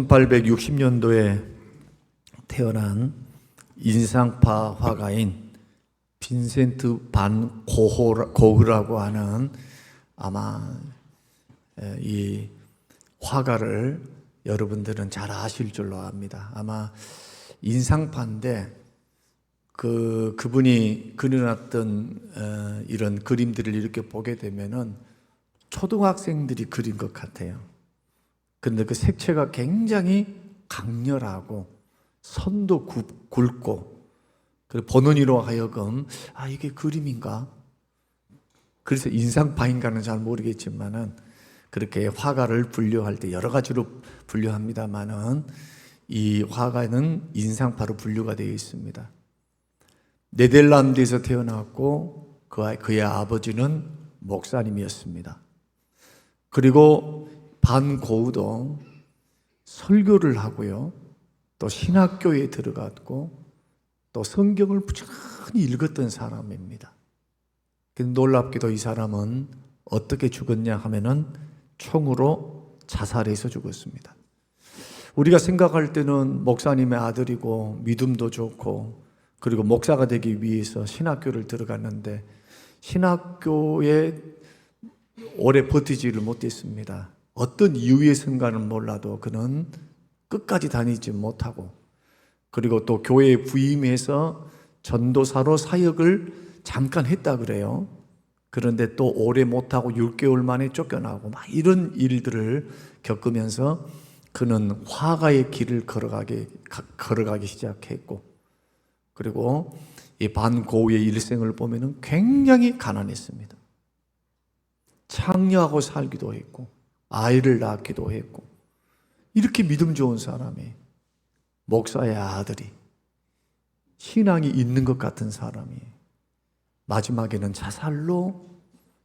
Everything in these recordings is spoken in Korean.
1860년도에 태어난 인상파 화가인 빈센트 반 고흐라고 하는 아마 이 화가를 여러분들은 잘 아실 줄로 압니다. 아마 인상파인데 그분이 그려놨던 이런 그림들을 이렇게 보게 되면은 초등학생들이 그린 것 같아요. 근데 그 색채가 굉장히 강렬하고 선도 굵고, 그리고 보는 이로 하여금 이게 그림인가? 그래서 인상파인가는 잘 모르겠지만은 그렇게 화가를 분류할 때 여러 가지로 분류합니다만은 이 화가는 인상파로 분류가 되어 있습니다. 네덜란드에서 태어났고 그의 아버지는 목사님이었습니다. 그리고 반 고흐도 설교를 하고요, 또 신학교에 들어갔고 또 성경을 부지런히 읽었던 사람입니다. 놀랍게도 이 사람은 어떻게 죽었냐 하면은 총으로 자살해서 죽었습니다. 우리가 생각할 때는 목사님의 아들이고 믿음도 좋고 그리고 목사가 되기 위해서 신학교를 들어갔는데 신학교에 오래 버티지를 못했습니다. 어떤 이유에선가는 몰라도 그는 끝까지 다니지 못하고, 그리고 또 교회에 부임해서 전도사로 사역을 잠깐 했다 그래요. 그런데 또 오래 못하고 6개월 만에 쫓겨나고 막 이런 일들을 겪으면서 그는 화가의 길을 걸어가기 시작했고, 그리고 이 반 고흐의 일생을 보면은 굉장히 가난했습니다. 창녀하고 살기도 했고 아이를 낳기도 했고, 이렇게 믿음 좋은 사람이, 목사의 아들이, 신앙이 있는 것 같은 사람이 마지막에는 자살로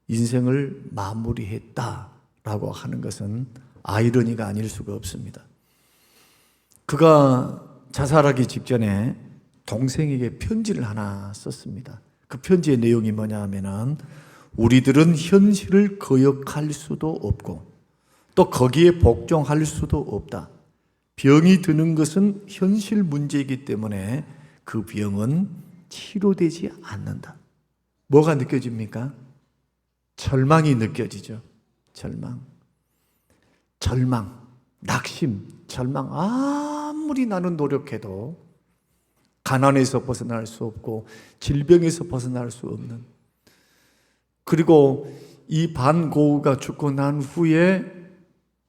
인생을 마무리했다라고 하는 것은 아이러니가 아닐 수가 없습니다. 그가 자살하기 직전에 동생에게 편지를 하나 썼습니다. 그 편지의 내용이 뭐냐 하면은 우리들은 현실을 거역할 수도 없고 또 거기에 복종할 수도 없다. 병이 드는 것은 현실 문제이기 때문에 그 병은 치료되지 않는다. 뭐가 느껴집니까? 절망이 느껴지죠. 절망, 낙심, 절망. 아무리 나는 노력해도 가난에서 벗어날 수 없고 질병에서 벗어날 수 없는. 그리고 이 반 고흐가 죽고 난 후에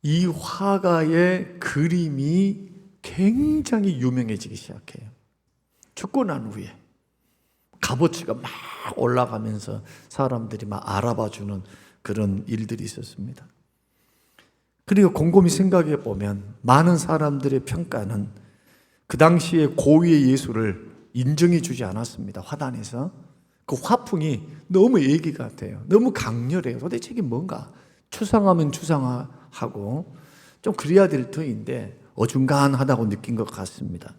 이 화가의 그림이 굉장히 유명해지기 시작해요. 죽고 난 후에 값어치가 막 올라가면서 사람들이 막 알아봐주는 그런 일들이 있었습니다. 그리고 곰곰이 생각해 보면 많은 사람들의 평가는 그 당시에 고흐의 예술을 인정해 주지 않았습니다. 화단에서 그 화풍이 너무 애기 같아요. 너무 강렬해요. 도대체 이게 뭔가? 추상하면 추상하고 좀 그래야 될 터인데 어중간하다고 느낀 것 같습니다.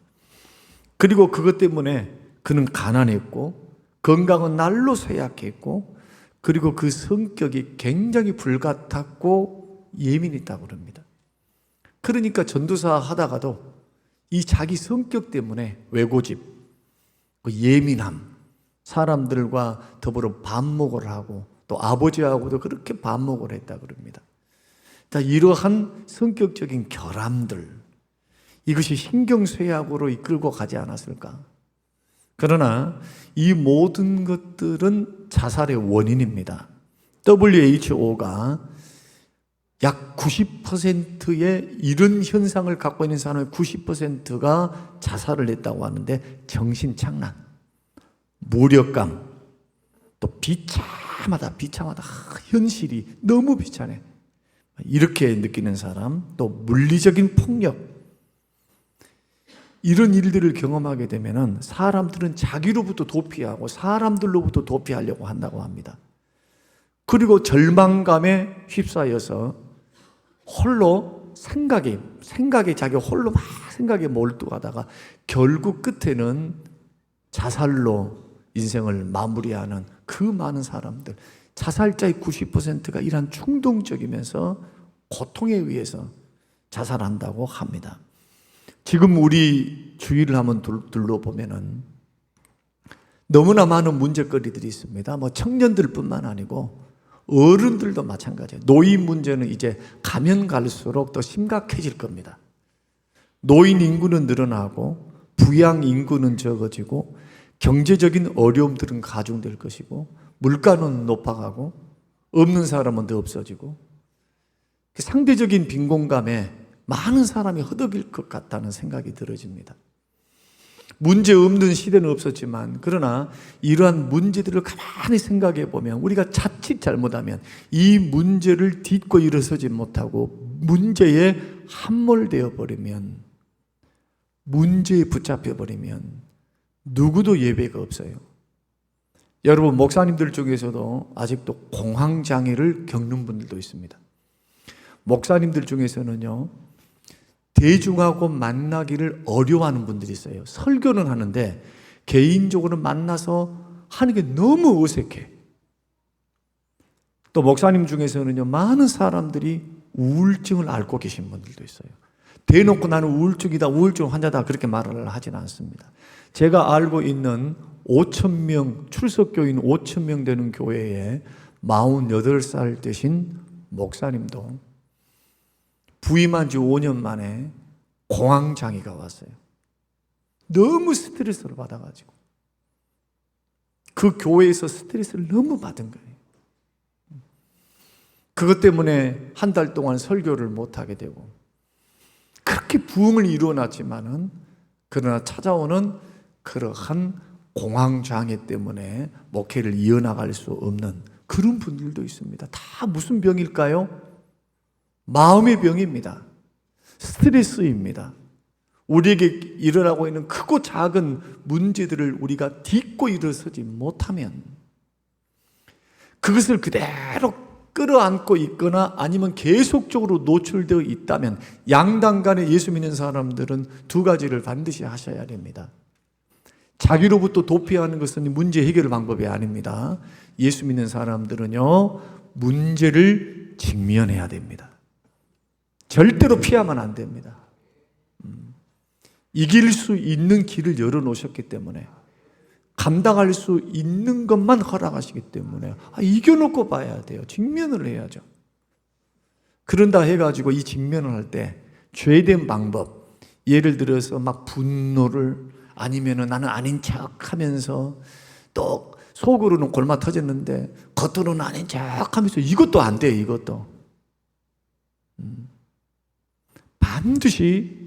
그리고 그것 때문에 그는 가난했고 건강은 날로 쇠약했고 그리고 그 성격이 굉장히 불같았고 예민했다고 그럽니다. 그러니까 전도사 하다가도 이 자기 성격 때문에 외고집, 예민함, 사람들과 더불어 반목을 하고 또 아버지하고도 그렇게 반목을 했다 그럽니다. 이러한 성격적인 결함들, 이것이 신경쇠약으로 이끌고 가지 않았을까? 그러나 이 모든 것들은 자살의 원인입니다. WHO가 약 90%의 이런 현상을 갖고 있는 사람의 90%가 자살을 했다고 하는데, 정신착란, 무력감, 또 비참하다. 현실이 너무 비참해. 이렇게 느끼는 사람, 또 물리적인 폭력, 이런 일들을 경험하게 되면은 사람들은 자기로부터 도피하고 사람들로부터 도피하려고 한다고 합니다. 그리고 절망감에 휩싸여서 홀로 생각에 자기 홀로 막 생각에 몰두하다가 결국 끝에는 자살로 인생을 마무리하는 그 많은 사람들, 자살자의 90%가 이러한 충동적이면서 고통에 의해서 자살한다고 합니다. 지금 우리 주위를 한번 둘러보면은 너무나 많은 문제거리들이 있습니다. 뭐 청년들뿐만 아니고 어른들도 마찬가지예요. 노인 문제는 이제 가면 갈수록 더 심각해질 겁니다. 노인 인구는 늘어나고 부양 인구는 적어지고 경제적인 어려움들은 가중될 것이고 물가는 높아가고 없는 사람은 더 없어지고 상대적인 빈곤감에 많은 사람이 허덕일 것 같다는 생각이 들어집니다. 문제 없는 시대는 없었지만 그러나 이러한 문제들을 가만히 생각해 보면 우리가 자칫 잘못하면 이 문제를 딛고 일어서지 못하고 문제에 함몰되어 버리면, 문제에 붙잡혀 버리면 누구도 예외가 없어요. 여러분, 목사님들 중에서도 아직도 공황장애를 겪는 분들도 있습니다. 목사님들 중에서는요, 대중하고 만나기를 어려워하는 분들이 있어요. 설교는 하는데 개인적으로 만나서 하는 게 너무 어색해. 또 목사님 중에서는요, 많은 사람들이 우울증을 앓고 계신 분들도 있어요. 대놓고 나는 우울증이다, 우울증 환자다 그렇게 말을 하지는 않습니다. 제가 알고 있는 5,000명, 출석교인 5,000명 되는 교회에 48살 되신 목사님도 부임한 지 5년 만에 공황장애가 왔어요. 너무 스트레스를 받아가지고 그 교회에서 스트레스를 너무 받은 거예요. 그것 때문에 한 달 동안 설교를 못하게 되고 그렇게 부흥을 이루어놨지만은 그러나 찾아오는 그러한 공황장애 때문에 목회를 이어나갈 수 없는 그런 분들도 있습니다. 다 무슨 병일까요? 마음의 병입니다. 스트레스입니다. 우리에게 일어나고 있는 크고 작은 문제들을 우리가 딛고 일어서지 못하면 그것을 그대로 끌어안고 있거나 아니면 계속적으로 노출되어 있다면 양당 간에 예수 믿는 사람들은 두 가지를 반드시 하셔야 됩니다. 자기로부터 도피하는 것은 문제 해결 방법이 아닙니다. 예수 믿는 사람들은요, 문제를 직면해야 됩니다. 절대로 피하면 안 됩니다. 이길 수 있는 길을 열어놓으셨기 때문에, 감당할 수 있는 것만 허락하시기 때문에 이겨놓고 봐야 돼요. 직면을 해야죠. 그런다 해가지고 이 직면을 할 때 죄된 방법, 예를 들어서 막 분노를, 아니면은 나는 아닌 척 하면서 또 속으로는 골마 터졌는데 겉으로는 아닌 척 하면서, 이것도 안 돼요. 이것도 반드시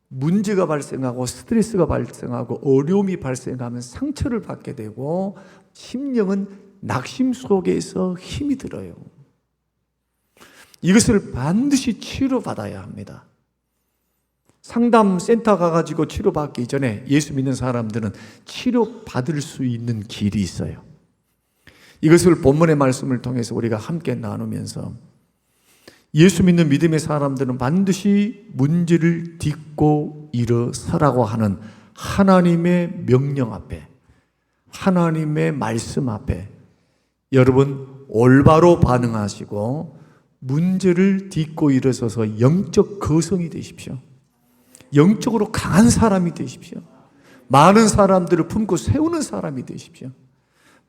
문제가 발생하고 스트레스가 발생하고 어려움이 발생하면 상처를 받게 되고 심령은 낙심 속에서 힘이 들어요. 이것을 반드시 치료받아야 합니다. 상담센터 가가지고 치료받기 전에 예수 믿는 사람들은 치료받을 수 있는 길이 있어요. 이것을 본문의 말씀을 통해서 우리가 함께 나누면서 예수 믿는 믿음의 사람들은 반드시 문제를 딛고 일어서라고 하는 하나님의 명령 앞에, 하나님의 말씀 앞에 여러분 올바로 반응하시고 문제를 딛고 일어서서 영적 거성이 되십시오. 영적으로 강한 사람이 되십시오. 많은 사람들을 품고 세우는 사람이 되십시오.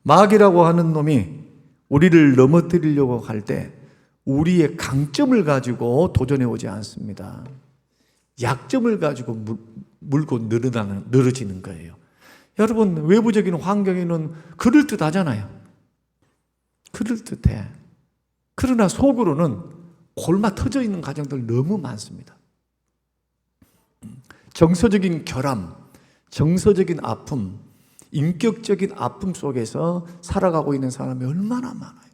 마귀라고 하는 놈이 우리를 넘어뜨리려고 할 때 우리의 강점을 가지고 도전해 오지 않습니다. 약점을 가지고 물고 늘어지는 거예요. 여러분, 외부적인 환경에는 그럴듯하잖아요. 그럴듯해. 그러나 속으로는 골마 터져 있는 가정들 너무 많습니다. 정서적인 결함, 정서적인 아픔, 인격적인 아픔 속에서 살아가고 있는 사람이 얼마나 많아요.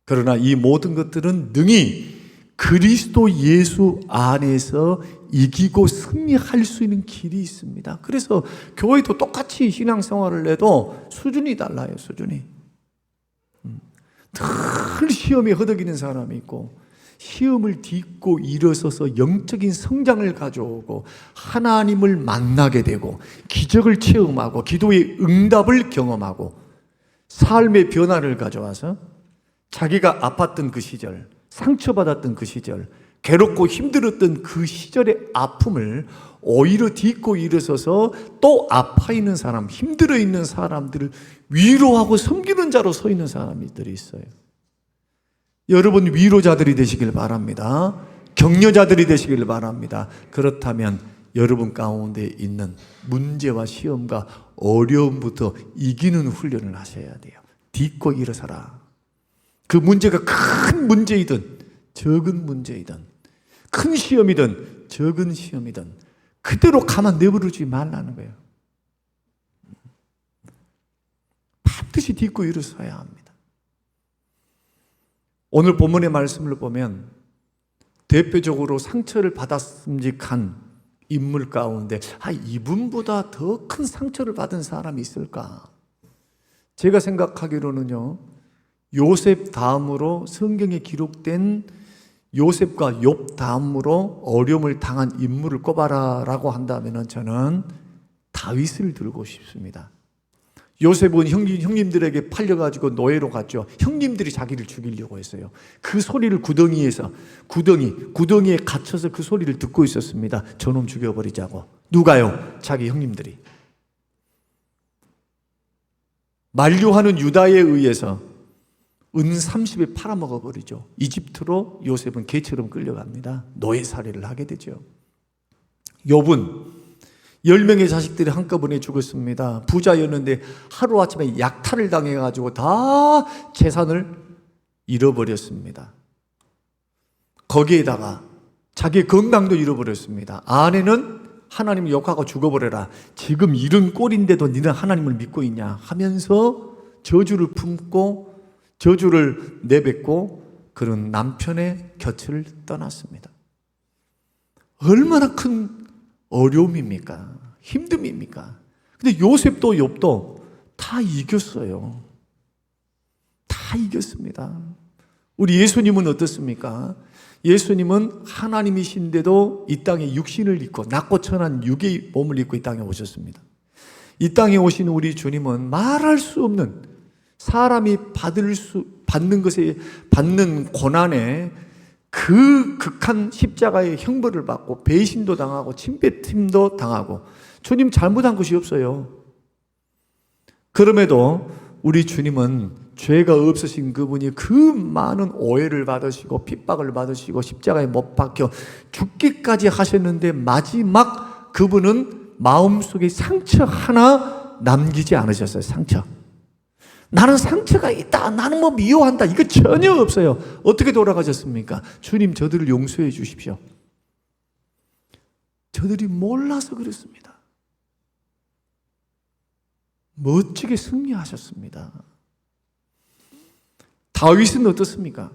그러나 이 모든 것들은 능히 그리스도 예수 안에서 이기고 승리할 수 있는 길이 있습니다. 그래서 교회도 똑같이 신앙생활을 해도 수준이 달라요. 수준이. 늘 시험에 허덕이는 사람이 있고 시험을 딛고 일어서서 영적인 성장을 가져오고 하나님을 만나게 되고 기적을 체험하고 기도의 응답을 경험하고 삶의 변화를 가져와서 자기가 아팠던 그 시절, 상처받았던 그 시절, 괴롭고 힘들었던 그 시절의 아픔을 오히려 딛고 일어서서 또 아파 있는 사람, 힘들어 있는 사람들을 위로하고 섬기는 자로 서 있는 사람들이 있어요. 여러분 위로자들이 되시길 바랍니다. 격려자들이 되시길 바랍니다. 그렇다면 여러분 가운데 있는 문제와 시험과 어려움부터 이기는 훈련을 하셔야 돼요. 딛고 일어서라. 그 문제가 큰 문제이든 적은 문제이든 큰 시험이든 적은 시험이든 그대로 가만 내버려두지 말라는 거예요. 반드시 딛고 일어서야 합니다. 오늘 본문의 말씀을 보면 대표적으로 상처를 받았음직한 인물 가운데 이분보다 더 큰 상처를 받은 사람이 있을까? 제가 생각하기로는요, 요셉 다음으로 성경에 기록된 요셉과 욥 다음으로 어려움을 당한 인물을 꼽아라라고 한다면 저는 다윗을 들고 싶습니다. 요셉은 형님들에게 팔려가지고 노예로 갔죠. 형님들이 자기를 죽이려고 했어요. 그 소리를 구덩이에 갇혀서 그 소리를 듣고 있었습니다. 저놈 죽여버리자고. 누가요? 자기 형님들이. 만류하는 유다에 의해서 은 30에 팔아먹어버리죠. 이집트로 요셉은 개처럼 끌려갑니다. 노예살이를 하게 되죠. 욥은 10명의 자식들이 한꺼번에 죽었습니다. 부자였는데 하루아침에 약탈을 당해가지고 다 재산을 잃어버렸습니다. 거기에다가 자기 건강도 잃어버렸습니다. 아내는 하나님을 욕하고 죽어버려라. 지금 이런 꼴인데도 너는 하나님을 믿고 있냐 하면서 저주를 품고 저주를 내뱉고 그런 남편의 곁을 떠났습니다. 얼마나 큰 어려움입니까? 힘듦입니까? 근데 요셉도 욥도 다 이겼어요. 다 이겼습니다. 우리 예수님은 어떻습니까? 예수님은 하나님이신데도 이 땅에 육신을 입고 낮고 천한 육의 몸을 입고 이 땅에 오셨습니다. 이 땅에 오신 우리 주님은 말할 수 없는 사람이 받는 고난에 그 극한 십자가의 형벌을 받고 배신도 당하고 침뱉음도 당하고 주님 잘못한 것이 없어요. 그럼에도 우리 주님은 죄가 없으신 그분이 그 많은 오해를 받으시고 핍박을 받으시고 십자가에 못 박혀 죽기까지 하셨는데 마지막 그분은 마음속에 상처 하나 남기지 않으셨어요. 상처. 나는 상처가 있다. 나는 뭐 미워한다. 이거 전혀 없어요. 어떻게 돌아가셨습니까? 주님 저들을 용서해 주십시오. 저들이 몰라서 그렇습니다. 멋지게 승리하셨습니다. 다윗은 어떻습니까?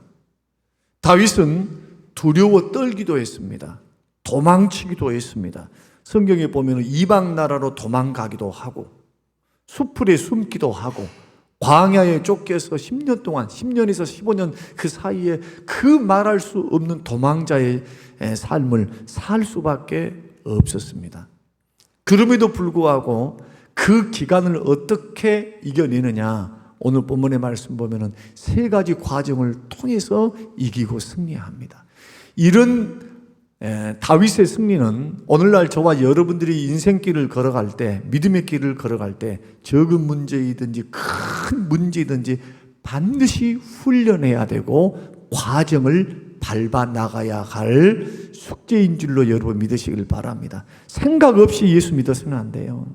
다윗은 두려워 떨기도 했습니다. 도망치기도 했습니다. 성경에 보면 이방 나라로 도망가기도 하고 수풀에 숨기도 하고 광야에 쫓겨서 10년 동안 10년에서 15년 그 사이에 그 말할 수 없는 도망자의 삶을 살 수밖에 없었습니다. 그럼에도 불구하고 그 기간을 어떻게 이겨내느냐, 오늘 본문의 말씀 보면은 세 가지 과정을 통해서 이기고 승리합니다. 이런 다윗의 승리는 오늘날 저와 여러분들이 인생길을 걸어갈 때, 믿음의 길을 걸어갈 때 적은 문제이든지 큰 문제이든지 반드시 훈련해야 되고 과정을 밟아 나가야 할 숙제인 줄로 여러분 믿으시길 바랍니다. 생각 없이 예수 믿어서는 안 돼요.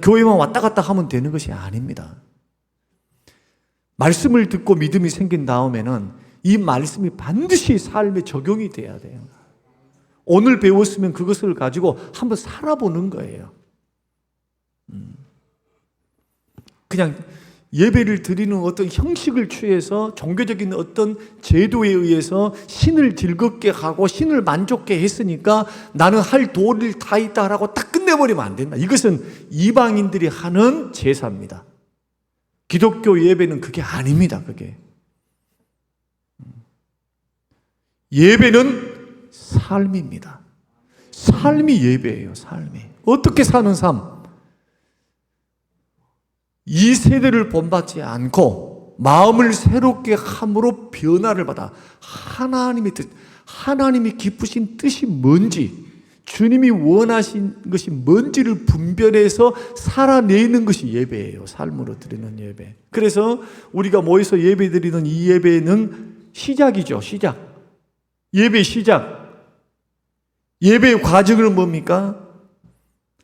교회만 왔다 갔다 하면 되는 것이 아닙니다. 말씀을 듣고 믿음이 생긴 다음에는 이 말씀이 반드시 삶에 적용이 돼야 돼요. 오늘 배웠으면 그것을 가지고 한번 살아보는 거예요. 그냥 예배를 드리는 어떤 형식을 취해서 종교적인 어떤 제도에 의해서 신을 즐겁게 하고 신을 만족게 했으니까 나는 할 도리를 다 있다라고 딱 끝내버리면 안 된다. 이것은 이방인들이 하는 제사입니다. 기독교 예배는 그게 아닙니다. 그게 예배는 삶입니다. 삶이 예배예요. 삶이 어떻게 사는 삶? 이 세대를 본받지 않고 마음을 새롭게 함으로 변화를 받아 하나님이 기쁘신 뜻이 뭔지, 주님이 원하신 것이 뭔지를 분별해서 살아내는 것이 예배예요. 삶으로 드리는 예배. 그래서 우리가 모여서 예배 드리는 이 예배는 시작이죠. 시작. 예배 시작. 예배의 과정은 뭡니까?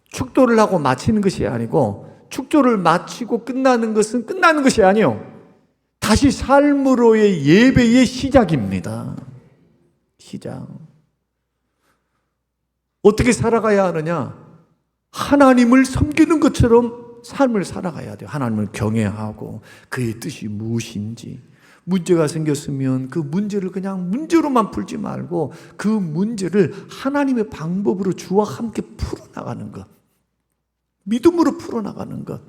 축도를 하고 마치는 것이 아니고, 축도를 마치고 끝나는 것은 끝나는 것이 아니요, 다시 삶으로의 예배의 시작입니다. 시작. 어떻게 살아가야 하느냐? 하나님을 섬기는 것처럼 삶을 살아가야 돼요. 하나님을 경외하고 그의 뜻이 무엇인지, 문제가 생겼으면 그 문제를 그냥 문제로만 풀지 말고 그 문제를 하나님의 방법으로 주와 함께 풀어나가는 것, 믿음으로 풀어나가는 것,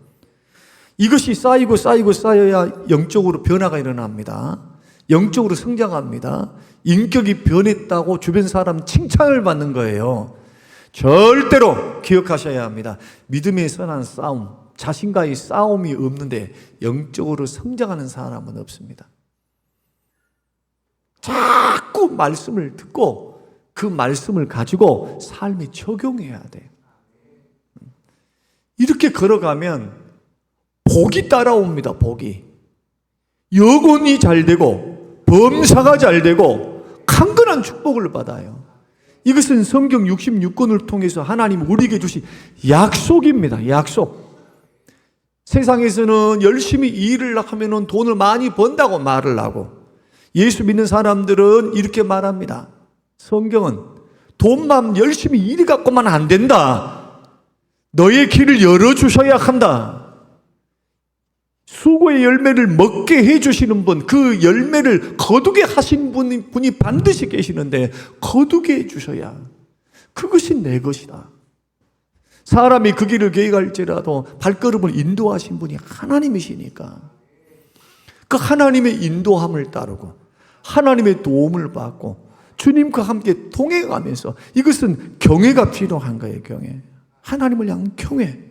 이것이 쌓이고 쌓여야 영적으로 변화가 일어납니다. 영적으로 성장합니다. 인격이 변했다고 주변 사람 칭찬을 받는 거예요. 절대로 기억하셔야 합니다. 믿음의 선한 싸움, 자신과의 싸움이 없는데 영적으로 성장하는 사람은 없습니다. 자꾸 말씀을 듣고 그 말씀을 가지고 삶에 적용해야 돼요. 이렇게 걸어가면 복이 따라옵니다. 복이. 여건이 잘 되고 범사가 잘 되고 강건한 축복을 받아요. 이것은 성경 66권을 통해서 하나님 우리에게 주신 약속입니다. 약속. 세상에서는 열심히 일을 하면 돈을 많이 번다고 말을 하고, 예수 믿는 사람들은 이렇게 말합니다. 성경은 돈만 열심히 일 갖고만 안 된다. 너의 길을 열어주셔야 한다. 수고의 열매를 먹게 해주시는 분, 그 열매를 거두게 하신 분이 반드시 계시는데 거두게 해주셔야, 그것이 내 것이다. 사람이 그 길을 계획할지라도 발걸음을 인도하신 분이 하나님이시니까 그 하나님의 인도함을 따르고 하나님의 도움을 받고 주님과 함께 동행하면서, 이것은 경외가 필요한 거예요. 경외. 하나님을 향한 경외.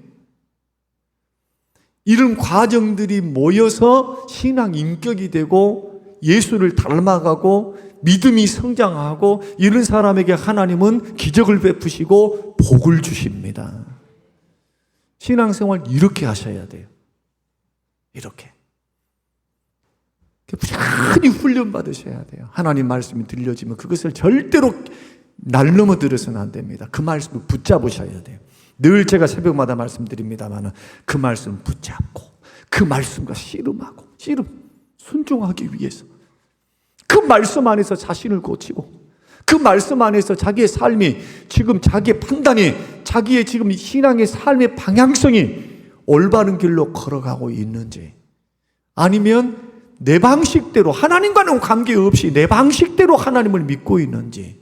이런 과정들이 모여서 신앙 인격이 되고 예수를 닮아가고 믿음이 성장하고, 이런 사람에게 하나님은 기적을 베푸시고 복을 주십니다. 신앙생활 이렇게 하셔야 돼요. 이렇게. 부지런히 훈련 받으셔야 돼요. 하나님 말씀이 들려지면 그것을 절대로 날넘어들어서는 안 됩니다. 그 말씀을 붙잡으셔야 돼요. 늘 제가 새벽마다 말씀드립니다만 그 말씀 붙잡고 그 말씀과 씨름하고, 순종하기 위해서 그 말씀 안에서 자신을 고치고, 그 말씀 안에서 자기의 삶이, 지금 자기의 판단이, 자기의 지금 신앙의 삶의 방향성이 올바른 길로 걸어가고 있는지, 아니면 내 방식대로, 하나님과는 관계없이 내 방식대로 하나님을 믿고 있는지,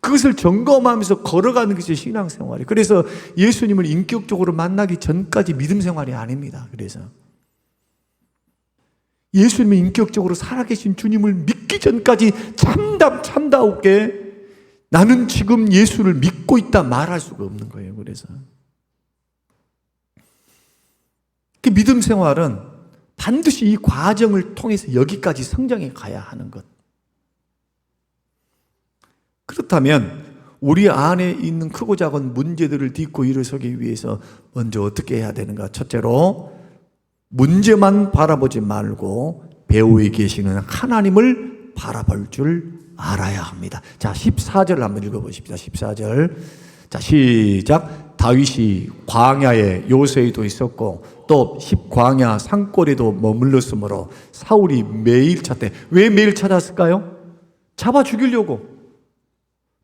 그것을 점검하면서 걸어가는 것이 신앙생활이에요. 그래서 예수님을 인격적으로 만나기 전까지 믿음생활이 아닙니다. 그래서 예수님을 인격적으로 살아계신 주님을 믿기 전까지 참다우게 나는 지금 예수를 믿고 있다 말할 수가 없는 거예요. 그래서 그 믿음생활은 반드시 이 과정을 통해서 여기까지 성장해 가야 하는 것. 그렇다면 우리 안에 있는 크고 작은 문제들을 딛고 일어서기 위해서 먼저 어떻게 해야 되는가? 첫째로 문제만 바라보지 말고 배후에 계시는 하나님을 바라볼 줄 알아야 합니다. 자, 14절 한번 읽어보십시다. 14절. 자, 시작. 다윗이 광야에 요새에도 있었고 또 광야 산골에도 머물렀으므로 사울이 매일 찾대. 왜 매일 찾았을까요? 잡아 죽이려고.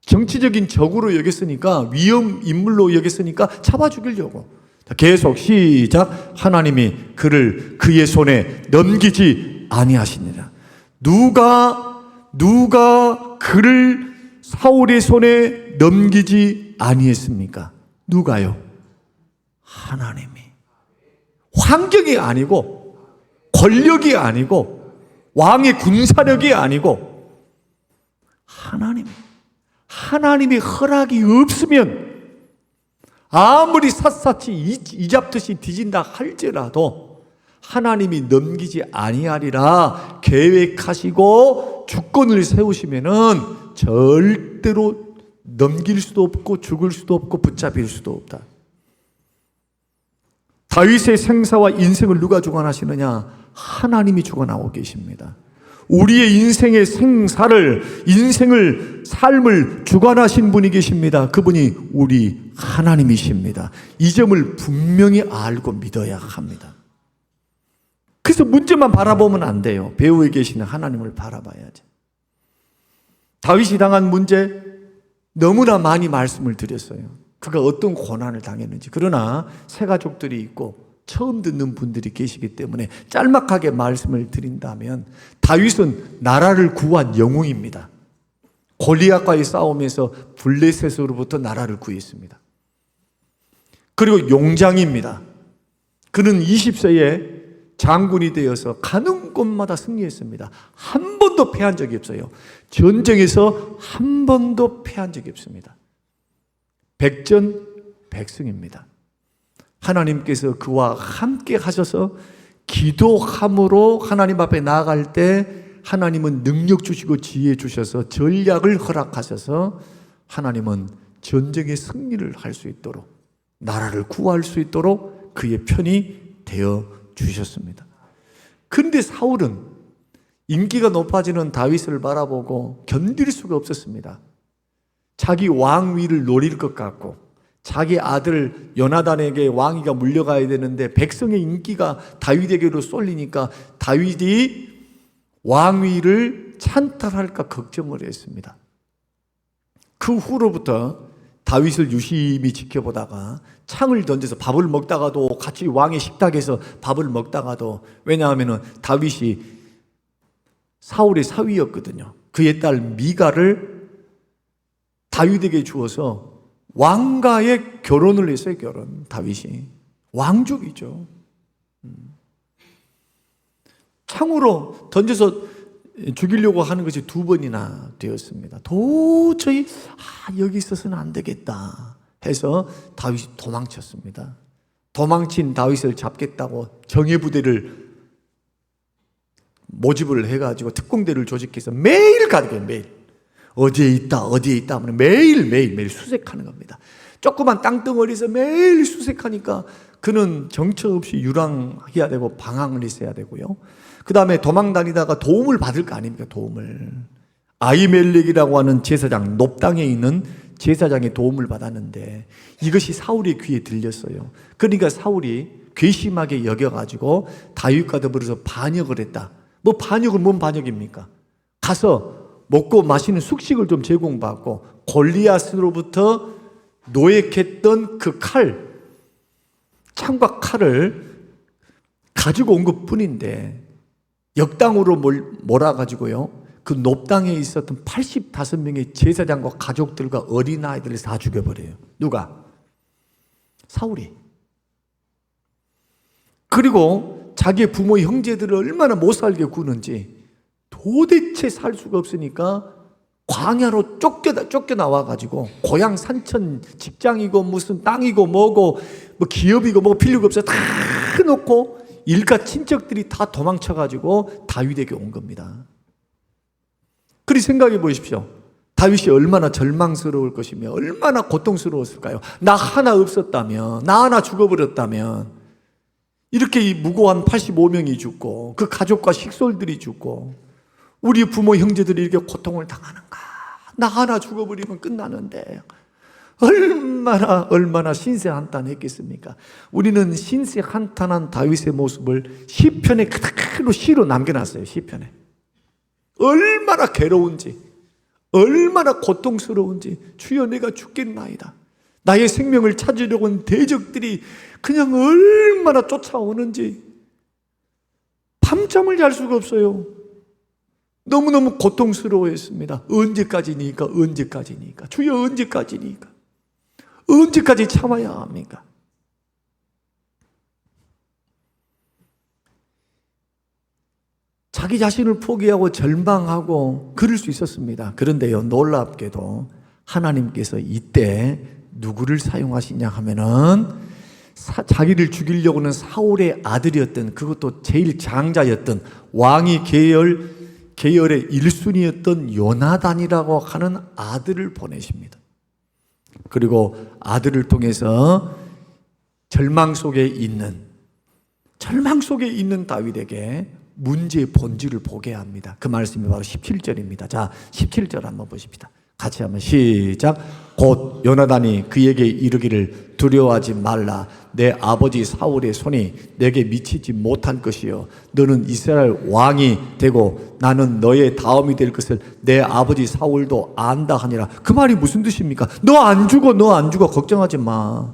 정치적인 적으로 여겼으니까, 위험 인물로 여겼으니까 잡아 죽이려고. 계속 시작. 하나님이 그를 그의 손에 넘기지 아니하시니라. 누가 그를 사울의 손에 넘기지 아니했습니까? 누가요? 하나님이. 환경이 아니고, 권력이 아니고, 왕의 군사력이 아니고, 하나님의 허락이 없으면 아무리 샅샅이 이잡듯이 뒤진다 할지라도 하나님이 넘기지 아니하리라 계획하시고 주권을 세우시면은 절대로 넘길 수도 없고 죽을 수도 없고 붙잡힐 수도 없다. 다윗의 생사와 인생을 누가 주관하시느냐? 하나님이 주관하고 계십니다. 우리의 인생의 생사를, 인생을, 삶을 주관하신 분이 계십니다. 그분이 우리 하나님이십니다. 이 점을 분명히 알고 믿어야 합니다. 그래서 문제만 바라보면 안 돼요. 배후에 계시는 하나님을 바라봐야지. 다윗이 당한 문제 너무나 많이 말씀을 드렸어요. 그가 어떤 고난을 당했는지. 그러나 새 가족들이 있고 처음 듣는 분들이 계시기 때문에 짤막하게 말씀을 드린다면, 다윗은 나라를 구한 영웅입니다. 골리앗과의 싸움에서 블레셋으로부터 나라를 구했습니다. 그리고 용장입니다. 그는 20세에 장군이 되어서 가는 곳마다 승리했습니다. 한 번도 패한 적이 없어요. 전쟁에서 한 번도 패한 적이 없습니다. 백전백승입니다. 하나님께서 그와 함께 하셔서 기도함으로 하나님 앞에 나아갈 때 하나님은 능력 주시고 지혜 주셔서 전략을 허락하셔서 하나님은 전쟁의 승리를 할 수 있도록, 나라를 구할 수 있도록 그의 편이 되어 주셨습니다. 그런데 사울은 인기가 높아지는 다윗을 바라보고 견딜 수가 없었습니다. 자기 왕위를 노릴 것 같고, 자기 아들 요나단에게 왕위가 물려가야 되는데 백성의 인기가 다윗에게로 쏠리니까 다윗이 왕위를 찬탈할까 걱정을 했습니다. 그 후로부터 다윗을 유심히 지켜보다가 창을 던져서 밥을 먹다가도, 같이 왕의 식탁에서 밥을 먹다가도, 왜냐하면 다윗이 사울의 사위였거든요. 그의 딸 미가를 다윗에게 주어서 왕가의 결혼을 했어요. 다윗이 왕족이죠. 창으로 던져서 죽이려고 하는 것이 2번이나 되었습니다. 도저히 여기 있어서는 안 되겠다 해서 다윗이 도망쳤습니다. 도망친 다윗을 잡겠다고 정예부대를 모집을 해가지고 특공대를 조직해서 매일 가요. 매일 어디에 있다 하면 매일 수색하는 겁니다. 조그만 땅덩어리에서 매일 수색하니까 그는 정처 없이 유랑해야 되고 방황을 했어야 되고요. 그 다음에 도망 다니다가 도움을 받을 거 아닙니까? 도움을. 아히멜렉이라고 하는 제사장, 높당에 있는 제사장의 도움을 받았는데 이것이 사울의 귀에 들렸어요. 그러니까 사울이 괘씸하게 여겨가지고 다윗과 더불어서 반역을 했다. 뭐 반역은 뭔 반역입니까? 가서 먹고 마시는 숙식을 좀 제공받고 골리앗으로부터 노획했던 그 칼, 창과 칼을 가지고 온 것 뿐인데 역당으로 몰아가지고요, 그 높당에 있었던 85명의 제사장과 가족들과 어린아이들을 다 죽여버려요. 누가? 사울이. 그리고 자기의 부모 형제들을 얼마나 못 살게 구는지, 도대체 살 수가 없으니까 광야로 쫓겨나와가지고 고향 산천 직장이고 무슨 땅이고 뭐고 뭐 기업이고 뭐 필요가 없어 다 놓고 일가 친척들이 다 도망쳐가지고 다윗에게 온 겁니다. 그리 생각해 보십시오. 다윗이 얼마나 절망스러울 것이며 얼마나 고통스러웠을까요? 나 하나 없었다면, 나 하나 죽어버렸다면 이렇게 이 무고한 85명이 죽고 그 가족과 식솔들이 죽고 우리 부모 형제들이 이렇게 고통을 당하는가? 나 하나 죽어버리면 끝나는데 얼마나 신세한탄했겠습니까? 우리는 신세한탄한 다윗의 모습을 시편에 그대로 시로 남겨놨어요. 시편에 얼마나 괴로운지, 얼마나 고통스러운지. 주여 내가 죽겠나이다. 나의 생명을 찾으려고 온 대적들이 그냥 얼마나 쫓아오는지 밤잠을 잘 수가 없어요. 너무너무 고통스러워했습니다. 언제까지니까 주여 언제까지 참아야 합니까? 자기 자신을 포기하고 절망하고 그럴 수 있었습니다. 그런데요, 놀랍게도 하나님께서 이때 누구를 사용하시냐 하면은 자기를 죽이려고 하는 사울의 아들이었던, 그것도 제일 장자였던 왕위 계열의 1순위였던 요나단이라고 하는 아들을 보내십니다. 그리고 아들을 통해서 절망 속에 있는 다윗에게 문제의 본질을 보게 합니다. 그 말씀이 바로 17절입니다. 자, 17절 한번 보십시다. 같이 한번 시작. 곧 요나단이 그에게 이르기를 두려워하지 말라. 내 아버지 사울의 손이 내게 미치지 못한 것이요 너는 이스라엘 왕이 되고 나는 너의 다음이 될 것을 내 아버지 사울도 안다 하니라. 그 말이 무슨 뜻입니까? 너 안 죽어 걱정하지 마.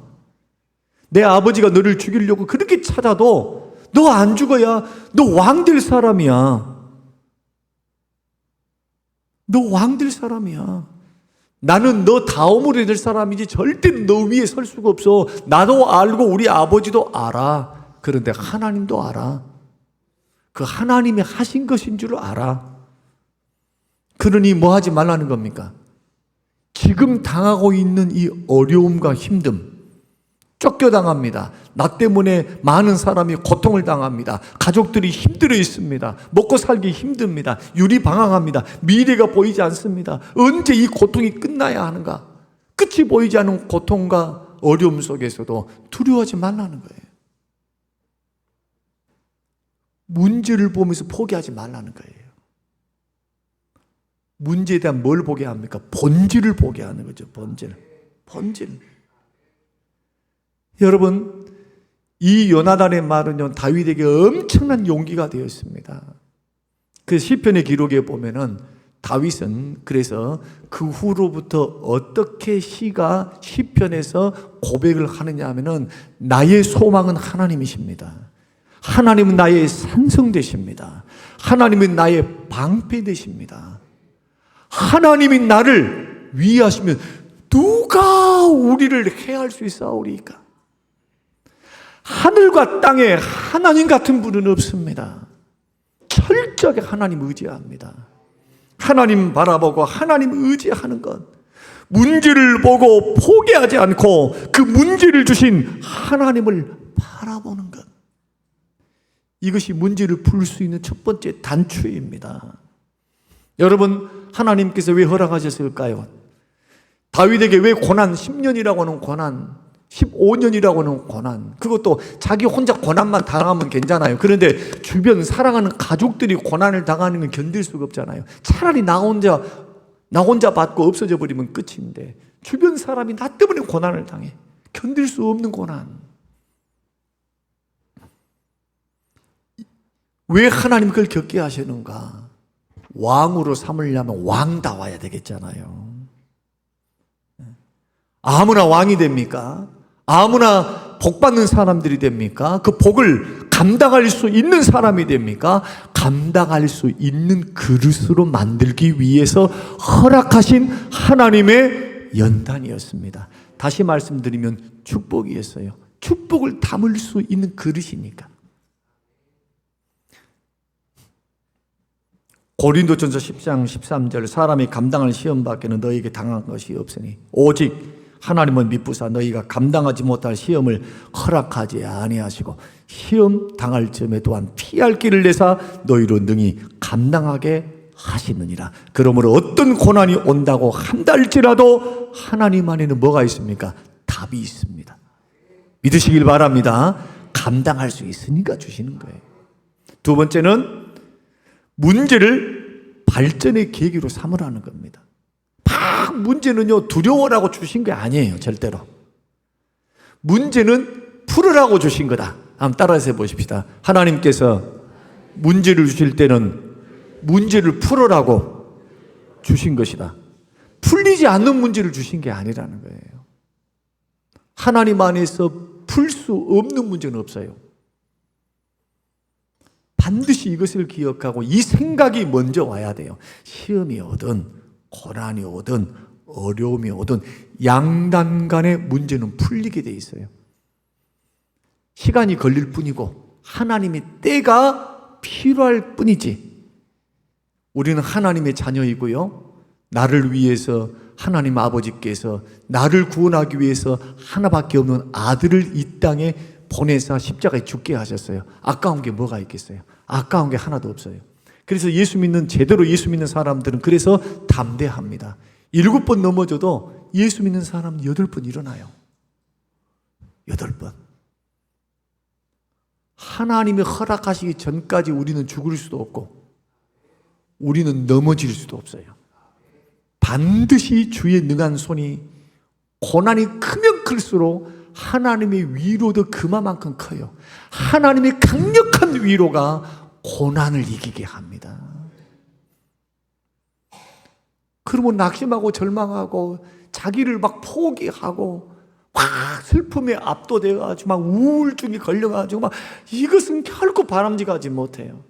내 아버지가 너를 죽이려고 그렇게 찾아도 너 안 죽어야 너 왕 될 사람이야. 너 왕 될 사람이야. 나는 너 다음으로 될 사람이지 절대 너 위에 설 수가 없어. 나도 알고 우리 아버지도 알아. 그런데 하나님도 알아. 그 하나님이 하신 것인 줄 알아. 그러니 뭐 하지 말라는 겁니까? 지금 당하고 있는 이 어려움과 힘듦, 쫓겨당합니다. 나 때문에 많은 사람이 고통을 당합니다. 가족들이 힘들어 있습니다. 먹고 살기 힘듭니다. 유리방황합니다. 미래가 보이지 않습니다. 언제 이 고통이 끝나야 하는가? 끝이 보이지 않는 고통과 어려움 속에서도 두려워하지 말라는 거예요. 문제를 보면서 포기하지 말라는 거예요. 문제에 대한 뭘 보게 합니까? 본질을 보게 하는 거죠. 본질. 여러분, 이 요나단의 말은요, 다윗에게 엄청난 용기가 되었습니다. 그 시편의 기록에 보면은 다윗은 그래서 그 후로부터 어떻게 시편에서 고백을 하느냐 하면은 나의 소망은 하나님이십니다. 하나님은 나의 산성 되십니다. 하나님은 나의 방패 되십니다. 하나님이 나를 위하시면 누가 우리를 해할 수 있사오리까? 하늘과 땅에 하나님 같은 분은 없습니다. 철저하게 하나님 의지합니다. 하나님 바라보고 하나님 의지하는 것, 문제를 보고 포기하지 않고 그 문제를 주신 하나님을 바라보는 것, 이것이 문제를 풀 수 있는 첫 번째 단추입니다. 여러분, 하나님께서 왜 허락하셨을까요? 다윗에게 왜 고난, 10년이라고 하는 고난, 15년이라고 하는 고난, 그것도 자기 혼자 고난만 당하면 괜찮아요. 그런데 주변 사랑하는 가족들이 고난을 당하는 건 견딜 수가 없잖아요. 차라리 나 혼자 받고 없어져 버리면 끝인데 주변 사람이 나 때문에 고난을 당해. 견딜 수 없는 고난. 왜 하나님 그걸 겪게 하시는가? 왕으로 삼으려면 왕다워야 되겠잖아요. 아무나 왕이 됩니까? 아무나 복받는 사람들이 됩니까? 그 복을 감당할 수 있는 사람이 됩니까? 감당할 수 있는 그릇으로 만들기 위해서 허락하신 하나님의 연단이었습니다. 다시 말씀드리면 축복이었어요. 축복을 담을 수 있는 그릇이니까. 고린도전서 10장 13절 사람이 감당할 시험밖에는 너희에게 당한 것이 없으니 오직 하나님은 미쁘사 너희가 감당하지 못할 시험을 허락하지 아니하시고 시험 당할 점에 또한 피할 길을 내사 너희로 능히 감당하게 하시느니라. 그러므로 어떤 고난이 온다고 한다 할지라도 하나님 안에는 뭐가 있습니까? 답이 있습니다. 믿으시길 바랍니다. 감당할 수 있으니까 주시는 거예요. 두 번째는 문제를 발전의 계기로 삼으라는 겁니다. 문제는요, 두려워라고 주신 게 아니에요. 절대로. 문제는 풀으라고 주신 거다. 한번 따라서 해보십시다. 하나님께서 문제를 주실 때는 문제를 풀으라고 주신 것이다. 풀리지 않는 문제를 주신 게 아니라는 거예요. 하나님 안에서 풀 수 없는 문제는 없어요. 반드시 이것을 기억하고 이 생각이 먼저 와야 돼요. 시험이 오든 고난이 오든 어려움이 오든 양단 간의 문제는 풀리게 돼 있어요. 시간이 걸릴 뿐이고 하나님의 때가 필요할 뿐이지. 우리는 하나님의 자녀이고요, 나를 위해서 하나님 아버지께서 나를 구원하기 위해서 하나밖에 없는 아들을 이 땅에 보내사 십자가에 죽게 하셨어요. 아까운 게 뭐가 있겠어요? 아까운 게 하나도 없어요. 그래서 제대로 예수 믿는 사람들은 그래서 담대합니다. 7번 넘어져도 예수 믿는 사람은 8번 일어나요. 8번. 하나님이 허락하시기 전까지 우리는 죽을 수도 없고 우리는 넘어질 수도 없어요. 반드시 주의 능한 손이 고난이 크면 클수록 하나님의 위로도 그만큼 커요. 하나님의 강력한 위로가 고난을 이기게 합니다. 그러면 낙심하고 절망하고 자기를 막 포기하고 막 슬픔에 압도되어가지고 막 우울증이 걸려가지고 막 이것은 결코 바람직하지 못해요.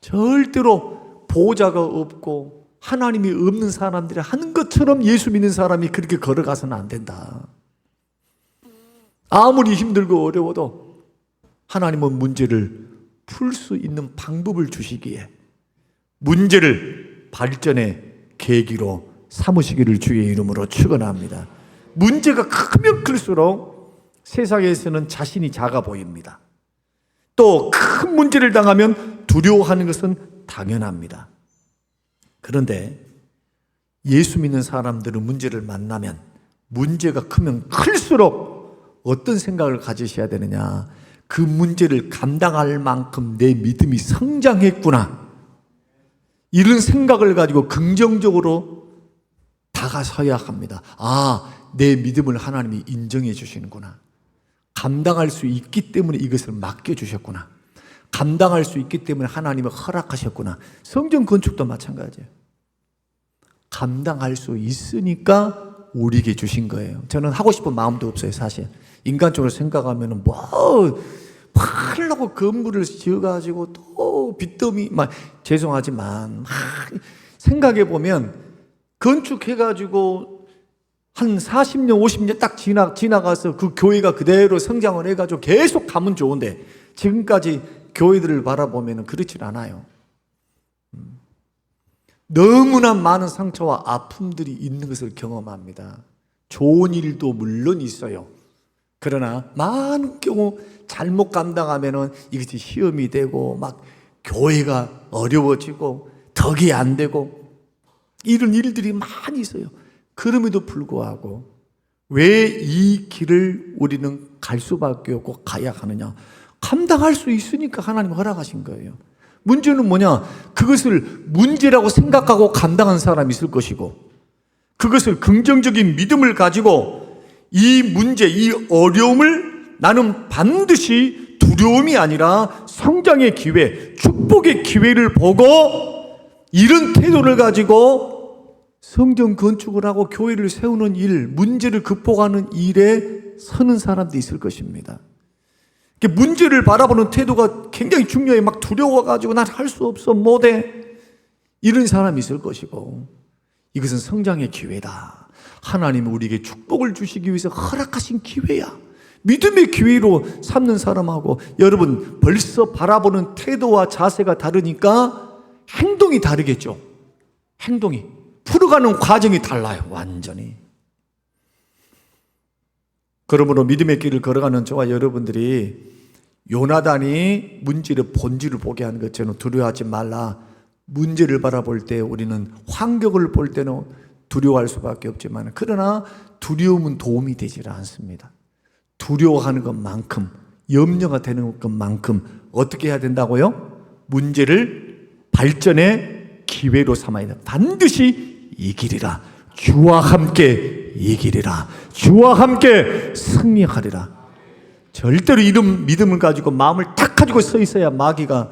절대로 보호자가 없고 하나님이 없는 사람들이 하는 것처럼 예수 믿는 사람이 그렇게 걸어가서는 안 된다. 아무리 힘들고 어려워도 하나님은 문제를 풀 수 있는 방법을 주시기에 문제를 발전의 계기로 삼으시기를 주의 이름으로 축원합니다. 문제가 크면 클수록 세상에서는 자신이 작아 보입니다. 또 큰 문제를 당하면 두려워하는 것은 당연합니다. 그런데 예수 믿는 사람들은 문제를 만나면 문제가 크면 클수록 어떤 생각을 가지셔야 되느냐? 그 문제를 감당할 만큼 내 믿음이 성장했구나. 이런 생각을 가지고 긍정적으로 다가서야 합니다. 아, 내 믿음을 하나님이 인정해 주시는구나. 감당할 수 있기 때문에 이것을 맡겨주셨구나. 감당할 수 있기 때문에 하나님이 허락하셨구나. 성전 건축도 마찬가지예요. 감당할 수 있으니까 우리에게 주신 거예요. 저는 하고 싶은 마음도 없어요, 사실. 인간적으로 생각하면 하려고 건물을 지어가지고 또 빚더미, 죄송하지만 생각해 보면 건축해가지고 한 40년, 50년 딱 지나가서 그 교회가 그대로 성장을 해가지고 계속 가면 좋은데 지금까지 교회들을 바라보면 그렇지 않아요. 너무나 많은 상처와 아픔들이 있는 것을 경험합니다. 좋은 일도 물론 있어요. 그러나 많은 경우 잘못 감당하면은 이것이 시험이 되고 막 교회가 어려워지고 덕이 안 되고 이런 일들이 많이 있어요. 그럼에도 불구하고 왜 이 길을 우리는 갈 수밖에 없고 가야 하느냐? 감당할 수 있으니까 하나님 허락하신 거예요. 문제는 뭐냐? 그것을 문제라고 생각하고 감당한 사람이 있을 것이고 그것을 긍정적인 믿음을 가지고 이 문제, 이 어려움을 나는 반드시 두려움이 아니라 성장의 기회, 축복의 기회를 보고 이런 태도를 가지고 성전 건축을 하고 교회를 세우는 일, 문제를 극복하는 일에 서는 사람도 있을 것입니다. 문제를 바라보는 태도가 굉장히 중요해. 막 두려워가지고 난 할 수 없어, 못해. 이런 사람이 있을 것이고 이것은 성장의 기회다. 하나님은 우리에게 축복을 주시기 위해서 허락하신 기회야. 믿음의 기회로 삼는 사람하고 여러분 벌써 바라보는 태도와 자세가 다르니까 행동이 다르겠죠. 행동이 풀어가는 과정이 달라요. 완전히. 그러므로 믿음의 길을 걸어가는 저와 여러분들이 요나단이 문제의 본질을 보게 하는 것처럼 두려워하지 말라. 문제를 바라볼 때 우리는 환경을 볼 때는 두려워할 수밖에 없지만 그러나 두려움은 도움이 되질 않습니다. 두려워하는 것만큼 염려가 되는 것만큼 어떻게 해야 된다고요? 문제를 발전의 기회로 삼아야 된다. 반드시 이기리라. 주와 함께 이기리라. 주와 함께 승리하리라. 절대로 이런 믿음을 가지고 마음을 탁 가지고 서 있어야 마귀가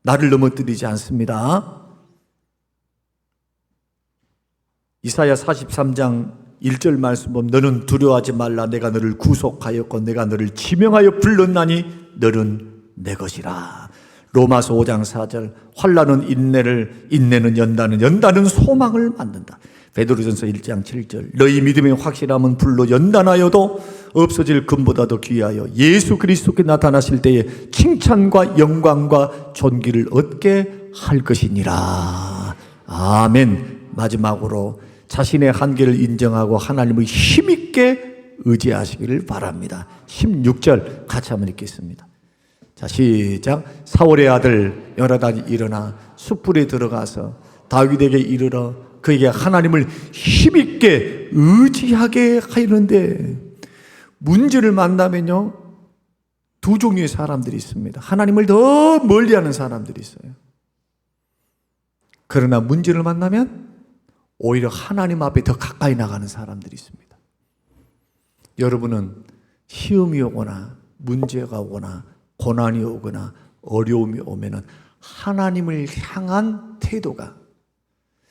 나를 넘어뜨리지 않습니다. 이사야 43장 1절 말씀 보면 너는 두려워하지 말라. 내가 너를 구속하였고 내가 너를 지명하여 불렀나니 너는 내 것이라. 로마서 5장 4절 환난은 인내를, 인내는 연단은, 연단은 소망을 만든다. 베드로전서 1장 7절 너희 믿음의 확실함은 불로 연단하여도 없어질 금보다도 귀하여 예수 그리스도께 나타나실 때에 칭찬과 영광과 존귀를 얻게 할 것이니라. 아멘. 마지막으로 자신의 한계를 인정하고 하나님을 힘있게 의지하시기를 바랍니다. 16절 같이 한번 읽겠습니다. 자, 시작. 사울의 아들 요나단이 일어나 숯불에 들어가서 다윗에게 이르러 그에게 하나님을 힘있게 의지하게 하였는데, 문제를 만나면요, 두 종류의 사람들이 있습니다. 하나님을 더 멀리하는 사람들이 있어요. 그러나 문제를 만나면 오히려 하나님 앞에 더 가까이 나가는 사람들이 있습니다. 여러분은 시험이 오거나 문제가 오거나 고난이 오거나 어려움이 오면은 하나님을 향한 태도가,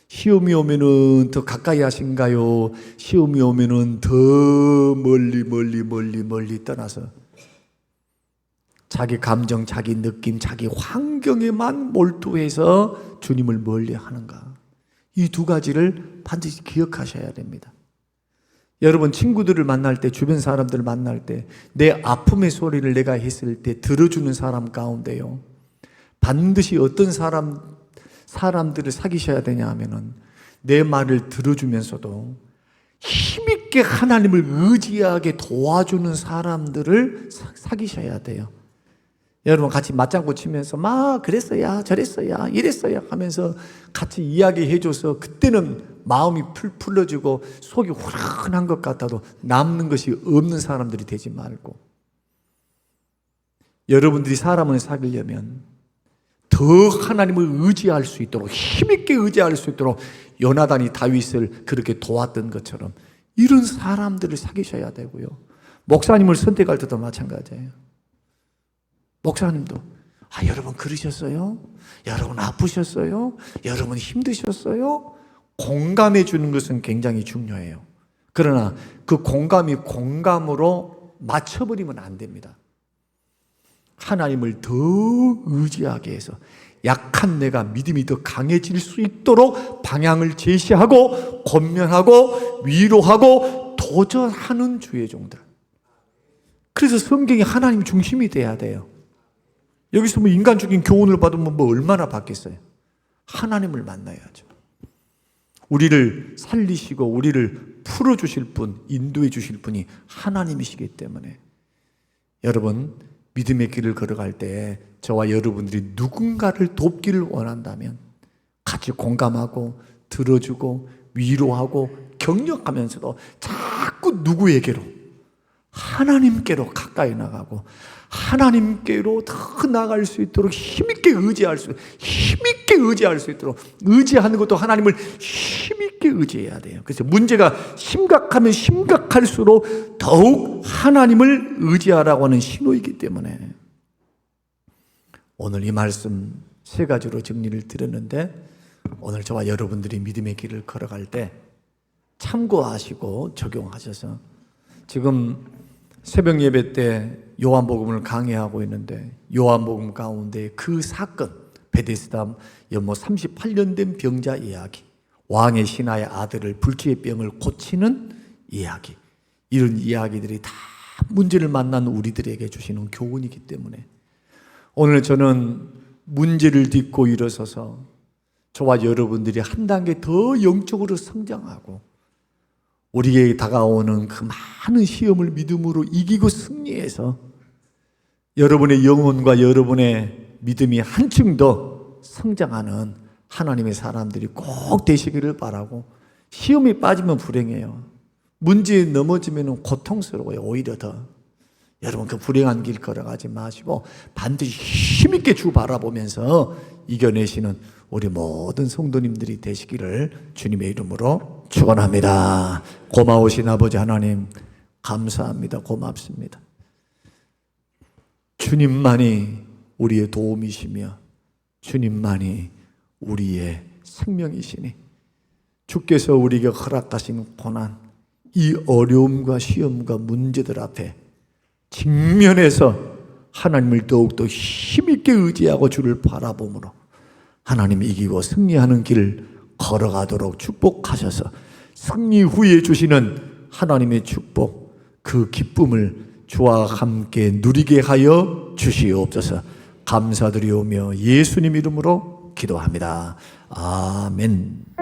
시험이 오면은 더 가까이 하신가요? 시험이 오면은 더 멀리 떠나서 자기 감정, 자기 느낌, 자기 환경에만 몰두해서 주님을 멀리 하는가? 이 두 가지를 반드시 기억하셔야 됩니다. 여러분, 친구들을 만날 때, 주변 사람들을 만날 때, 내 아픔의 소리를 내가 했을 때 들어주는 사람 가운데요, 반드시 어떤 사람들을 사귀셔야 되냐 하면은, 내 말을 들어주면서도 힘있게 하나님을 의지하게 도와주는 사람들을 사귀셔야 돼요. 여러분, 같이 맞장구 치면서 막 그랬어야 저랬어야 이랬어야 하면서 같이 이야기해줘서 그때는 마음이 풀어지고 속이 후련한 것 같아도 남는 것이 없는 사람들이 되지 말고, 여러분들이 사람을 사귀려면 더 하나님을 의지할 수 있도록, 힘있게 의지할 수 있도록 요나단이 다윗을 그렇게 도왔던 것처럼 이런 사람들을 사귀셔야 되고요. 목사님을 선택할 때도 마찬가지예요. 목사님도 여러분 그러셨어요? 여러분 아프셨어요? 여러분 힘드셨어요? 공감해 주는 것은 굉장히 중요해요. 그러나 그 공감이 공감으로 맞춰버리면 안 됩니다. 하나님을 더 의지하게 해서 약한 내가 믿음이 더 강해질 수 있도록 방향을 제시하고 권면하고 위로하고 도전하는 주의 종들. 그래서 성경이 하나님 중심이 돼야 돼요. 여기서 뭐 인간적인 교훈을 받으면 뭐 얼마나 받겠어요? 하나님을 만나야죠. 우리를 살리시고 우리를 풀어주실 분, 인도해 주실 분이 하나님이시기 때문에 여러분, 믿음의 길을 걸어갈 때 저와 여러분들이 누군가를 돕기를 원한다면 같이 공감하고 들어주고 위로하고 격려하면서도 자꾸 누구에게로? 하나님께로 가까이 나가고 하나님께로 더 나아갈 수 있도록 힘있게 의지할 수 있도록, 의지하는 것도 하나님을 힘있게 의지해야 돼요. 그래서 문제가 심각하면 심각할수록 더욱 하나님을 의지하라고 하는 신호이기 때문에 오늘 이 말씀 세 가지로 정리를 드렸는데, 오늘 저와 여러분들이 믿음의 길을 걸어갈 때 참고하시고 적용하셔서, 지금 새벽 예배 때 요한복음을 강해하고 있는데 요한복음 가운데 그 사건, 베데스다 연못 38년 된 병자 이야기, 왕의 신하의 아들을 불치의 병을 고치는 이야기, 이런 이야기들이 다 문제를 만난 우리들에게 주시는 교훈이기 때문에 오늘 저는 문제를 딛고 일어서서 저와 여러분들이 한 단계 더 영적으로 성장하고 우리에게 다가오는 그 많은 시험을 믿음으로 이기고 승리해서 여러분의 영혼과 여러분의 믿음이 한층 더 성장하는 하나님의 사람들이 꼭 되시기를 바라고, 시험에 빠지면 불행해요. 문제에 넘어지면 고통스러워요. 오히려 더. 여러분, 그 불행한 길 걸어가지 마시고 반드시 힘있게 주 바라보면서 이겨내시는 우리 모든 성도님들이 되시기를 주님의 이름으로 축원합니다. 고마우신 아버지 하나님, 감사합니다. 고맙습니다. 주님만이 우리의 도움이시며 주님만이 우리의 생명이시니, 주께서 우리에게 허락하신 고난, 이 어려움과 시험과 문제들 앞에 직면해서 하나님을 더욱더 힘있게 의지하고 주를 바라봄으로 하나님 이기고 승리하는 길을 걸어가도록 축복하셔서 승리 후에 주시는 하나님의 축복, 그 기쁨을 주와 함께 누리게 하여 주시옵소서. 감사드리오며 예수님 이름으로 기도합니다. 아멘.